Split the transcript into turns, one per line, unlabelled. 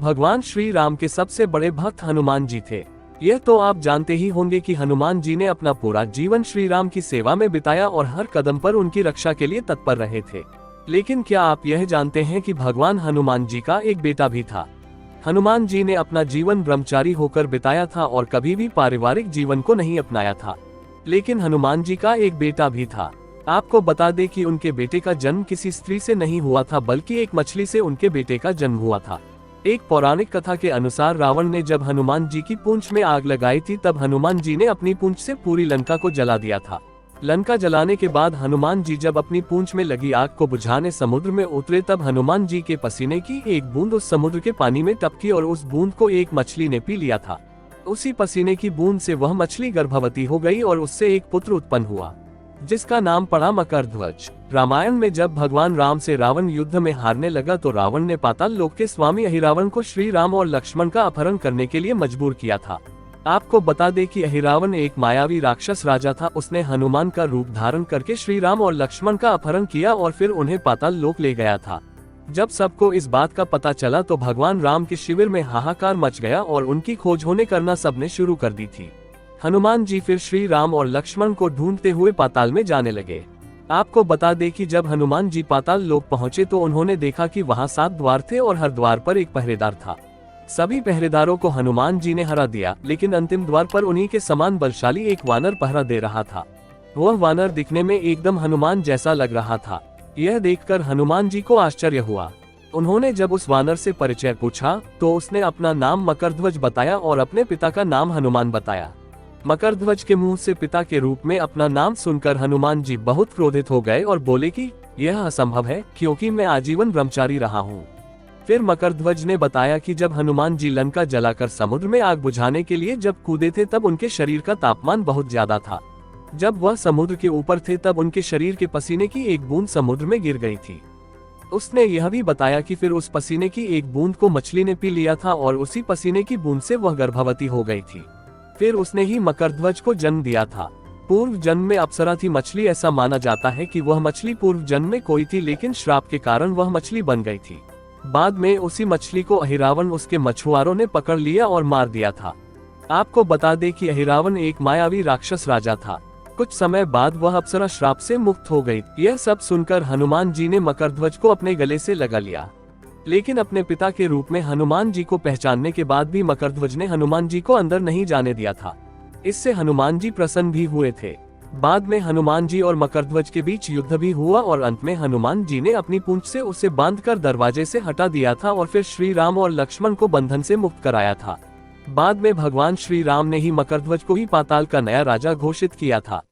भगवान श्री राम के सबसे बड़े भक्त हनुमान जी थे। यह तो आप जानते ही होंगे कि हनुमान जी ने अपना पूरा जीवन श्री राम की सेवा में बिताया और हर कदम पर उनकी रक्षा के लिए तत्पर रहे थे। लेकिन क्या आप यह जानते हैं कि भगवान हनुमान जी का एक बेटा भी था। हनुमान जी ने अपना जीवन ब्रह्मचारी होकर बिताया था और कभी भी पारिवारिक जीवन को नहीं अपनाया था। लेकिन हनुमान जी का एक बेटा भी था। आपको बता दें कि उनके बेटे का जन्म किसी स्त्री से नहीं हुआ था, बल्कि एक मछली से उनके बेटे का जन्म हुआ था। एक पौराणिक कथा के अनुसार रावण ने जब हनुमान जी की पूंछ में आग लगाई थी, तब हनुमान जी ने अपनी पूंछ से पूरी लंका को जला दिया था। लंका जलाने के बाद हनुमान जी जब अपनी पूंछ में लगी आग को बुझाने समुद्र में उतरे, तब हनुमान जी के पसीने की एक बूंद उस समुद्र के पानी में टपकी और उस बूंद को एक मछली ने पी लिया था। उसी पसीने की बूंद से वह मछली गर्भवती हो गई और उससे एक पुत्र उत्पन्न हुआ, जिसका नाम पड़ा मकरध्वज। रामायण में जब भगवान राम से रावण युद्ध में हारने लगा, तो रावण ने पाताल लोक के स्वामी अहिरावण को श्री राम और लक्ष्मण का अपहरण करने के लिए मजबूर किया था। आपको बता दें कि अहिरावण एक मायावी राक्षस राजा था। उसने हनुमान का रूप धारण करके श्री राम और लक्ष्मण का अपहरण किया और फिर उन्हें पाताल लोक ले गया था। जब सबको इस बात का पता चला, तो भगवान राम के शिविर में हाहाकार मच गया और उनकी खोज होने करना सबने शुरू कर दी थी। हनुमान जी फिर श्री राम और लक्ष्मण को ढूंढते हुए पाताल में जाने लगे। आपको बता दें कि जब हनुमान जी पाताल लोक पहुंचे, तो उन्होंने देखा कि वहां 7 द्वार थे और हर द्वार पर एक पहरेदार था। सभी पहरेदारों को हनुमान जी ने हरा दिया, लेकिन अंतिम द्वार पर उन्हीं के समान बलशाली एक वानर पहरा दे रहा था। वह वानर दिखने में एकदम हनुमान जैसा लग रहा था। यह देखकर हनुमान जी को आश्चर्य हुआ। उन्होंने जब उस वानर से परिचय पूछा, तो उसने अपना नाम मकरध्वज बताया और अपने पिता का नाम हनुमान बताया। मकरध्वज के मुंह से पिता के रूप में अपना नाम सुनकर हनुमान जी बहुत क्रोधित हो गए और बोले कि यह असंभव है, क्योंकि मैं आजीवन ब्रह्मचारी रहा हूँ। फिर मकरध्वज ने बताया कि जब हनुमान जी लंका जलाकर समुद्र में आग बुझाने के लिए जब कूदे थे, तब उनके शरीर का तापमान बहुत ज्यादा था। जब वह समुद्र के ऊपर थे, तब उनके शरीर के पसीने की एक बूंद समुद्र में गिर गई थी। उसने यह भी बताया कि फिर उस पसीने की एक बूंद को मछली ने पी लिया था और उसी पसीने की बूंद से वह गर्भवती हो गई थी। फिर उसने ही मकरध्वज को जन्म दिया था। पूर्व जन्म में अप्सरा थी मछली। ऐसा माना जाता है कि वह मछली पूर्व जन्म में कोई थी, लेकिन श्राप के कारण वह मछली बन गई थी। बाद में उसी मछली को अहिरावण उसके मछुआरों ने पकड़ लिया और मार दिया था। आपको बता दें कि अहिरावण एक मायावी राक्षस राजा था। कुछ समय बाद वह अप्सरा श्राप से मुक्त हो गई। यह सब सुनकर हनुमान जी ने मकरध्वज को अपने गले से लगा लिया, लेकिन अपने पिता के रूप में हनुमान जी को पहचानने के बाद भी मकरध्वज ने हनुमान जी को अंदर नहीं जाने दिया था। इससे हनुमान जी प्रसन्न भी हुए थे। बाद में हनुमान जी और मकरध्वज के बीच युद्ध भी हुआ और अंत में हनुमान जी ने अपनी पूंछ से उसे बांधकर दरवाजे से हटा दिया था और फिर श्री राम और लक्ष्मण को बंधन से मुक्त कराया था। बाद में भगवान श्री राम ने ही मकरध्वज को ही पाताल का नया राजा घोषित किया था।